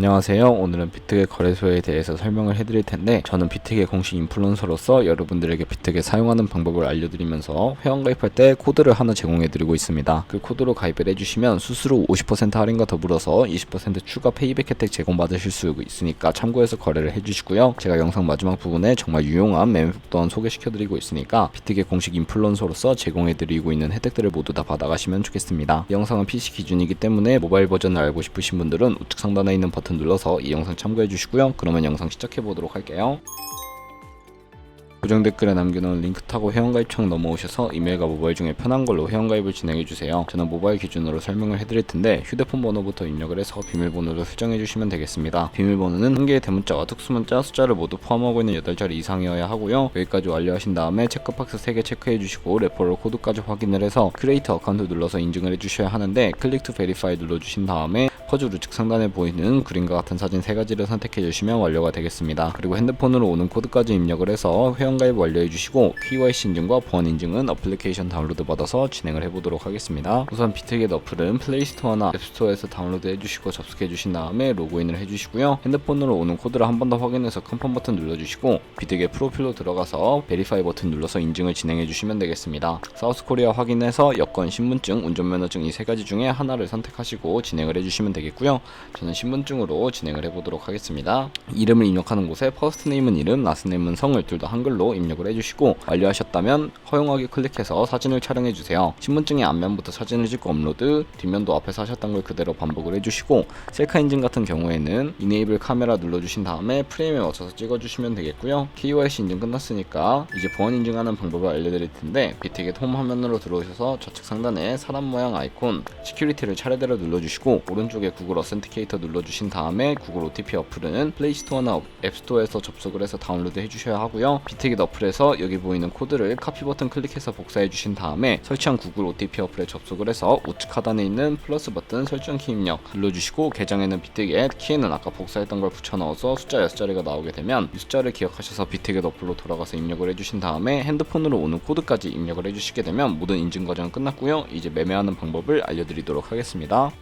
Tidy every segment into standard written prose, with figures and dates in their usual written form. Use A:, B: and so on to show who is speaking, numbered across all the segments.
A: 안녕하세요. 오늘은 비트겟 거래소에 대해서 설명을 해드릴 텐데, 저는 비트겟 공식 인플루언서로서 여러분들에게 비트겟 사용하는 방법을 알려드리면서 회원 가입할 때 코드를 하나 제공해드리고 있습니다. 그 코드로 가입을 해주시면 수수료 50% 할인과 더불어서 20% 추가 페이백 혜택 제공받으실 수 있으니까 참고해서 거래를 해주시고요. 제가 영상 마지막 부분에 정말 유용한 매매법 또한 소개시켜드리고 있으니까 비트겟 공식 인플루언서로서 제공해드리고 있는 혜택들을 모두 다 받아가시면 좋겠습니다. 이 영상은 PC 기준이기 때문에 모바일 버전을 알고 싶으신 분들은 우측 상단에 있는 버튼 눌러서 이 영상 참고해 주시고요. 그러면 영상 시작해 보도록 할게요. 고정 댓글에 남겨놓은 링크 타고 회원가입창 넘어오셔서 이메일과 모바일 중에 편한 걸로 회원가입을 진행해주세요. 저는 모바일 기준으로 설명을 해드릴 텐데, 휴대폰 번호부터 입력을 해서 비밀번호를 설정해주시면 되겠습니다. 비밀번호는 한 개의 대문자와 특수문자, 숫자를 모두 포함하고 있는 8자리 이상이어야 하고요. 여기까지 완료하신 다음에 체크박스 3개 체크해주시고 레퍼럴 코드까지 확인을 해서 크리에이트 어카운트 눌러서 인증을 해주셔야 하는데, 클릭 투 베리파이 눌러주신 다음에 퍼즐 우측 상단에 보이는 그림과 같은 사진 3가지를 선택해주시면 완료가 되겠습니다. 그리고 핸드폰으로 오는 코드까지 입력을 해서 회원가입 완료해주시고 KYC 인증과 보안 인증은 어플리케이션 다운로드 받아서 진행을 해보도록 하겠습니다. 우선 비트겟 어플은 플레이스토어나 앱스토어에서 다운로드 해주시고 접속해주신 다음에 로그인을 해주시고요. 핸드폰으로 오는 코드를 한 번 더 확인해서 컨펌 버튼 눌러주시고 비트겟 프로필로 들어가서 베리파이 버튼 눌러서 인증을 진행해주시면 되겠습니다. 사우스코리아 확인해서 여권, 신분증, 운전면허증 이 3가지 중에 하나를 선택하시고 진행을 해주시면 되겠고요. 저는 신분증으로 진행을 해보도록 하겠습니다. 이름을 입력하는 곳에 퍼스트 네임은 이름, 라스트 네임은 성을 둘 다 한글로 입력을 해주시고, 완료하셨다면 허용하기 클릭해서 사진을 촬영해주세요. 신분증의 앞면부터 사진을 찍고 업로드, 뒷면도 앞에서 하셨던 걸 그대로 반복을 해주시고, 셀카 인증 같은 경우에는 이네이블 카메라 눌러주신 다음에 프레임에 맞춰서 찍어주시면 되겠고요. KYC 인증 끝났으니까 이제 보안 인증하는 방법을 알려드릴 텐데, 비트겟 홈 화면으로 들어오셔서 좌측 상단에 사람 모양 아이콘 시큐리티를 차례대로 눌러주시고, 오른쪽에 구글 어센티케이터 눌러주신 다음에 구글 OTP 어플은 플레이스토어나 앱스토어에서 접속을 해서 다운로드 해주셔야 하고요. 비트겟 어플에서 여기 보이는 코드를 카피 버튼 클릭해서 복사해 주신 다음에 설치한 구글 OTP 어플에 접속을 해서 우측 하단에 있는 플러스 버튼 설정 키 입력 눌러주시고, 계정에는 비트겟, 키에는 아까 복사했던 걸 붙여 넣어서 숫자 6자리가 나오게 되면 이 숫자를 기억하셔서 비트겟 어플로 돌아가서 입력을 해주신 다음에 핸드폰으로 오는 코드까지 입력을 해주시게 되면 모든 인증 과정은 끝났고요. 이제 매매하는 방법을 알려드리도록 하겠습니다.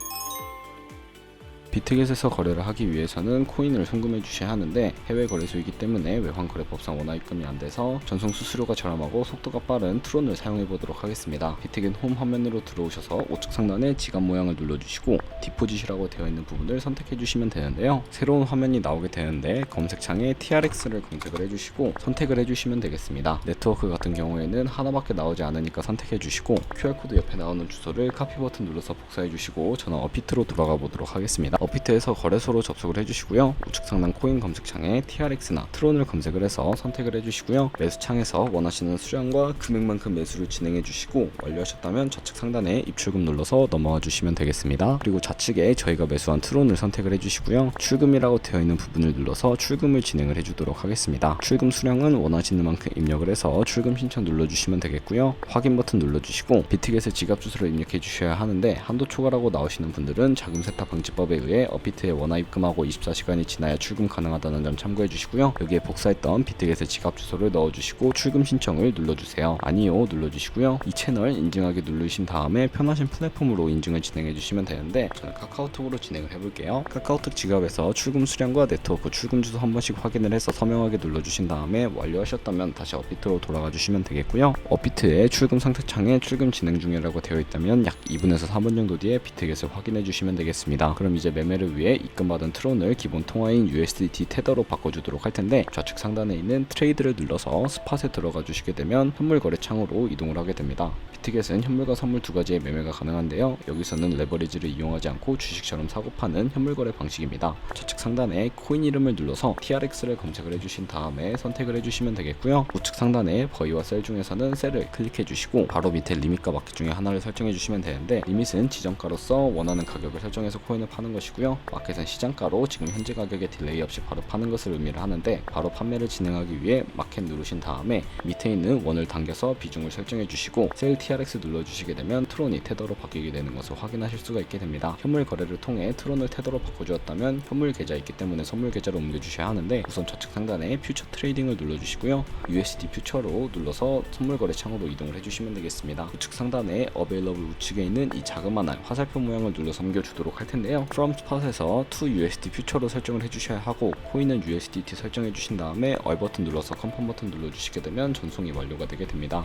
A: 비트겟에서 거래를 하기 위해서는 코인을 송금해 주셔야 하는데, 해외 거래소이기 때문에 외환거래법상 원화 입금이 안 돼서 전송 수수료가 저렴하고 속도가 빠른 트론을 사용해 보도록 하겠습니다. 비트겟 홈 화면으로 들어오셔서 우측 상단에 지갑 모양을 눌러주시고 디포짓이라고 되어 있는 부분을 선택해 주시면 되는데요. 새로운 화면이 나오게 되는데 검색창에 TRX를 검색을 해주시고 선택을 해주시면 되겠습니다. 네트워크 같은 경우에는 하나밖에 나오지 않으니까 선택해 주시고, QR코드 옆에 나오는 주소를 카피 버튼 눌러서 복사해 주시고, 저는 어피트로 돌아가 보도록 하겠습니다. 어피트에서 거래소로 접속을 해주시고요. 우측 상단 코인 검색창에 TRX나 트론을 검색을 해서 선택을 해주시고요. 매수창에서 원하시는 수량과 금액만큼 매수를 진행해 주시고, 완료하셨다면 좌측 상단에 입출금 눌러서 넘어와 주시면 되겠습니다. 그리고 좌측에 저희가 매수한 트론을 선택을 해주시고요. 출금이라고 되어 있는 부분을 눌러서 출금을 진행을 해주도록 하겠습니다. 출금 수량은 원하시는 만큼 입력을 해서 출금 신청 눌러주시면 되겠고요. 확인 버튼 눌러주시고 비트겟의 지갑 주소를 입력해 주셔야 하는데, 한도 초과라고 나오시는 분들은 자금 세탁 방지법에 의해 어피트에 원화 입금하고 24시간이 지나야 출금 가능하다는 점 참고해 주시고요. 여기에 복사했던 비트겟의 지갑 주소를 넣어주시고 출금 신청을 눌러주세요. 아니요 눌러주시고요. 이 채널 인증하기 누르신 다음에 편하신 플랫폼으로 인증을 진행해 주시면 되는데, 저는 카카오톡으로 진행을 해볼게요. 카카오톡 지갑에서 출금 수량과 네트워크 출금 주소 한 번씩 확인을 해서 서명하게 눌러주신 다음에 완료하셨다면 다시 어피트로 돌아가 주시면 되겠고요. 어피트의 출금 상태창에 출금 진행 중이라고 되어 있다면 약 2분에서 3분 정도 뒤에 비트겟을 확인해 주시면 되겠습니다. 그럼 이제 매매를 위해 입금받은 트론을 기본 통화인 USDT 테더로 바꿔주도록 할 텐데, 좌측 상단에 있는 트레이드를 눌러서 스팟에 들어가 주시게 되면 현물 거래 창으로 이동을 하게 됩니다. 비트겟은 현물과 선물 두 가지의 매매가 가능한데요. 여기서는 레버리지를 이용하지 않고 주식처럼 사고 파는 현물 거래 방식입니다. 좌측 상단에 코인 이름을 눌러서 TRX를 검색을 해주신 다음에 선택을 해주시면 되겠고요. 우측 상단에 버이와 셀 중에서는 셀을 클릭해 주시고 바로 밑에 리밋과 마켓 중에 하나를 설정해 주시면 되는데, 리밋은 지정가로서 원하는 가격을 설정해서 코인을 파는 것이고요. 마켓은 시장가로 지금 현재 가격에 딜레이 없이 바로 파는 것을 의미를 하는데, 바로 판매를 진행하기 위해 마켓 누르신 다음에 밑에 있는 원을 당겨서 비중을 설정해 주시고 셀 TRX 눌러주시게 되면 트론이 테더로 바뀌게 되는 것을 확인하실 수가 있게 됩니다. 현물 거래를 통해 트론을 테더로 바꿔주었다면 현물 계좌 있기 때문에 선물 계좌로 옮겨주셔야 하는데, 우선 좌측 상단에 퓨처 트레이딩을 눌러주시고요. USD 퓨처로 눌러서 선물 거래 창으로 이동을 해주시면 되겠습니다. 우측 상단에 어베일러블 우측에 있는 이 자그마한 화살표 모양을 눌러서 옮겨주도록 할 텐데요. From 스팟에서 to USD 퓨처로 설정을 해주셔야 하고 코인은 USDT 설정해 주신 다음에 얼 버튼 눌러서 컨펌 버튼 눌러주시게 되면 전송이 완료가 되게 됩니다.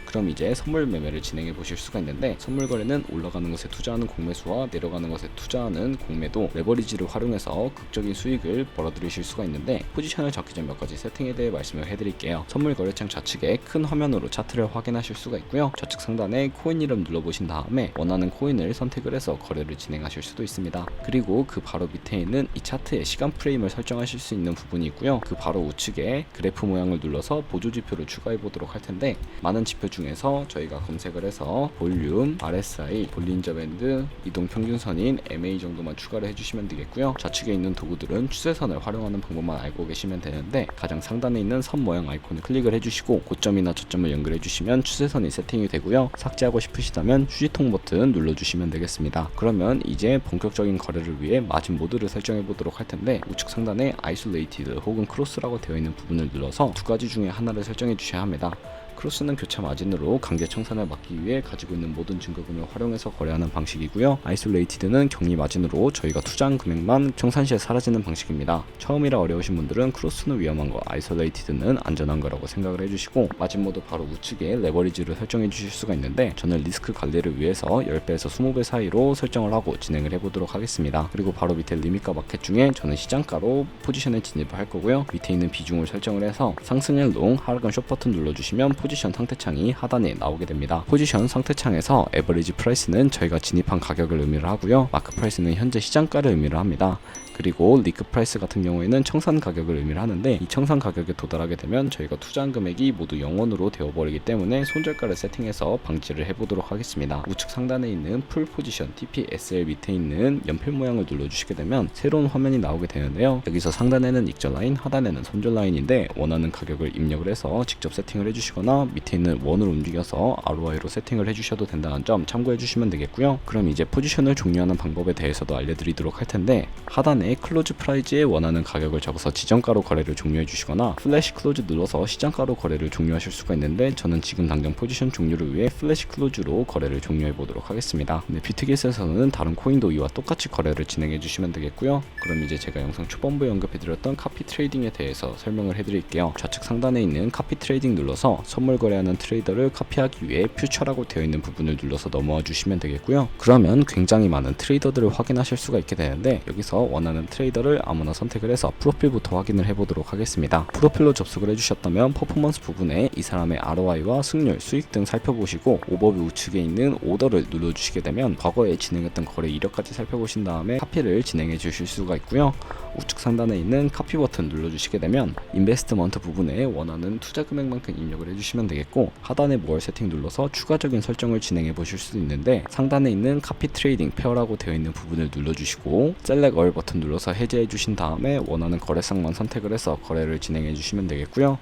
A: 그럼 이제 선물 매매를 진행해 보실 수가 있는데, 선물 거래는 올라가는 것에 투자하는 공매수와 내려가는 것에 투자하는 공매도 레버리지를 활용해서 극적인 수익을 벌어들이실 수가 있는데, 포지션을 잡기 전 몇 가지 세팅에 대해 말씀을 해드릴게요. 선물 거래창 좌측에 큰 화면으로 차트를 확인하실 수가 있고요. 좌측 상단에 코인 이름 눌러보신 다음에 원하는 코인을 선택을 해서 거래를 진행하실 수도 있습니다. 그리고 그 바로 밑에 있는 이 차트의 시간 프레임을 설정하실 수 있는 부분이 있고요. 그 바로 우측에 그래프 모양을 눌러서 보조 지표를 추가해 보도록 할 텐데, 많은 지표 중에서 저희가 검색을 해서 볼륨, RSI, 볼린저 밴드, 이동 평균선인 MA 정도만 추가를 해주시면 되겠고요. 좌측에 있는 도구들은 추세선을 활용하는 방법만 알고 계시면 되는데, 가장 상단에 있는 선 모양 아이콘을 클릭을 해주시고 고점이나 저점을 연결해 주시면 추세선이 세팅이 되고요. 삭제하고 싶으시다면 휴지통 버튼 눌러주시면 되겠습니다. 그러면 이제 본격적인 거래를 위해 마진 모드를 설정해 보도록 할 텐데, 우측 상단에 아이솔레이티드 혹은 크로스라고 되어 있는 부분을 눌러서 두 가지 중에 하나를 설정해 주셔야 합니다. 크로스는 교차 마진으로 강제 청산을 막기 위해 가지고 있는 모든 증거금을 활용해서 거래하는 방식이고요. 아이솔레이티드는 격리 마진으로 저희가 투자한 금액만 청산 시에 사라지는 방식입니다. 처음이라 어려우신 분들은 크로스는 위험한 거, 아이솔레이티드는 안전한 거라고 생각을 해주시고, 마진 모드 바로 우측에 레버리지를 설정해 주실 수가 있는데, 저는 리스크 관리를 위해서 10배에서 20배 사이로 설정을 하고 진행을 해보도록 하겠습니다. 그리고 바로 밑에 리밋과 마켓 중에 저는 시장가로 포지션에 진입을 할 거고요. 밑에 있는 비중을 설정을 해서 상승일 롱, 하락은 숏 버튼 눌러주시면 포지션 상태창이 하단에 나오게 됩니다. 포지션 상태창에서 에버리지 프라이스는 저희가 진입한 가격을 의미를 하고요. 마크 프라이스는 현재 시장가를 의미를 합니다. 그리고 리크 프라이스 같은 경우에는 청산 가격을 의미를 하는데, 이 청산 가격에 도달하게 되면 저희가 투자한 금액이 모두 0원으로 되어버리기 때문에 손절가를 세팅해서 방지를 해보도록 하겠습니다. 우측 상단에 있는 풀 포지션 TPSL 밑에 있는 연필 모양을 눌러주시게 되면 새로운 화면이 나오게 되는데요. 여기서 상단에는 익절 라인, 하단에는 손절 라인인데, 원하는 가격을 입력을 해서 직접 세팅을 해주시거나 밑에 있는 원을 움직여서 ROI로 세팅을 해주셔도 된다는 점 참고해 주시면 되겠고요. 그럼 이제 포지션을 종료하는 방법에 대해서도 알려드리도록 할 텐데, 하단에 클로즈 프라이즈에 원하는 가격을 적어서 지정가로 거래를 종료해 주시거나 플래시 클로즈 눌러서 시장가로 거래를 종료하실 수가 있는데, 저는 지금 당장 포지션 종료를 위해 플래시 클로즈로 거래를 종료해 보도록 하겠습니다. 비트겟에서는 다른 코인도 이와 똑같이 거래를 진행해 주시면 되겠고요. 그럼 이제 제가 영상 초반부에 언급해 드렸던 카피 트레이딩에 대해서 설명을 해 드릴게요. 좌측 상단에 있는 카피 트레이딩 눌러서 선물 거래하는 트레이더를 카피하기 위해 퓨처라고 되어 있는 부분을 눌러서 넘어와 주시면 되겠고요. 그러면 굉장히 많은 트레이더들을 확인하실 수가 있게 되는데, 여기서 원하는 트레이더를 아무나 선택을 해서 프로필부터 확인을 해보도록 하겠습니다. 프로필로 접속을 해주셨다면 퍼포먼스 부분에 이 사람의 ROI와 승률, 수익 등 살펴보시고, 오버뷰 우측에 있는 오더를 눌러주시게 되면 과거에 진행했던 거래 이력까지 살펴보신 다음에 카피를 진행해 주실 수가 있고요. 우측 상단에 있는 카피 버튼 눌러주시게 되면 인베스트먼트 부분에 원하는 투자 금액만큼 입력을 해주시면 되겠고, 하단에 more 세팅 눌러서 추가적인 설정을 진행해 보실 수도 있는데, 상단에 있는 카피 트레이딩 페어라고 되어 있는 부분을 눌러주시고 셀렉 얼 버튼 눌러서 해제해 주신 다음에 원하는 거래상만 선택을 해서 거래를 진행해 주시면 되겠고요.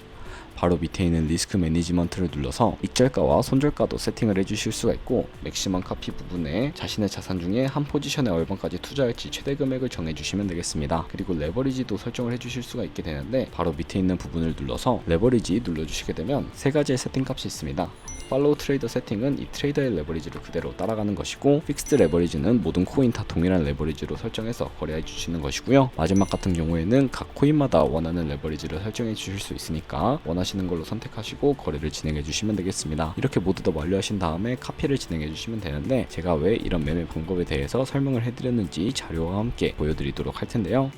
A: 바로 밑에 있는 리스크 매니지먼트를 눌러서 익절가와 손절가도 세팅을 해주실 수가 있고, 맥시멈 카피 부분에 자신의 자산 중에 한 포지션에 얼마까지 투자할지 최대 금액을 정해주시면 되겠습니다. 그리고 레버리지도 설정을 해주실 수가 있게 되는데, 바로 밑에 있는 부분을 눌러서 레버리지 눌러주시게 되면 세 가지의 세팅 값이 있습니다. 팔로우 트레이더 세팅은 이 트레이더의 레버리지를 그대로 따라가는 것이고, 픽스드 레버리지는 모든 코인 다 동일한 레버리지로 설정해서 거래해 주시는 것이고요. 마지막 같은 경우에는 각 코인마다 원하는 레버리지를 설정해 주실 수 있으니까 원하시는 걸로 선택하시고 거래를 진행해 주시면 되겠습니다. 이렇게 모두 다 완료하신 다음에 카피를 진행해 주시면 되는데, 제가 왜 이런 매매 방법에 대해서 설명을 해드렸는지 자료와 함께 보여드리도록 할 텐데요.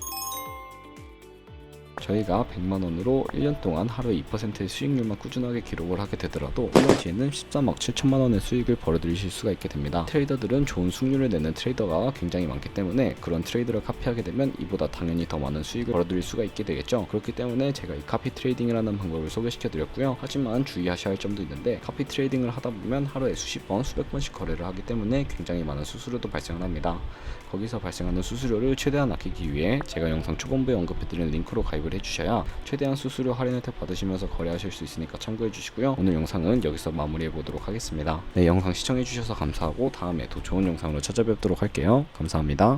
A: 저희가 100만원으로 1년 동안 하루에 2%의 수익률만 꾸준하게 기록을 하게 되더라도 1년 뒤에는 13억 7천만원의 수익을 벌어들이실 수가 있게 됩니다. 트레이더들은 좋은 수익률을 내는 트레이더가 굉장히 많기 때문에 그런 트레이더를 카피하게 되면 이보다 당연히 더 많은 수익을 벌어들일 수가 있게 되겠죠. 그렇기 때문에 제가 이 카피 트레이딩이라는 방법을 소개시켜 드렸고요. 하지만 주의하셔야 할 점도 있는데, 카피 트레이딩을 하다 보면 하루에 수십 번, 수백 번씩 거래를 하기 때문에 굉장히 많은 수수료도 발생을 합니다. 거기서 발생하는 수수료를 최대한 아끼기 위해 제가 영상 초반부에 언급해드린 링크로 가입을 해주셔야 최대한 수수료 할인 혜택 받으시면서 거래하실 수 있으니까 참고해주시고요. 오늘 영상은 여기서 마무리해보도록 하겠습니다. 네, 영상 시청해주셔서 감사하고 다음에 더 좋은 영상으로 찾아뵙도록 할게요. 감사합니다.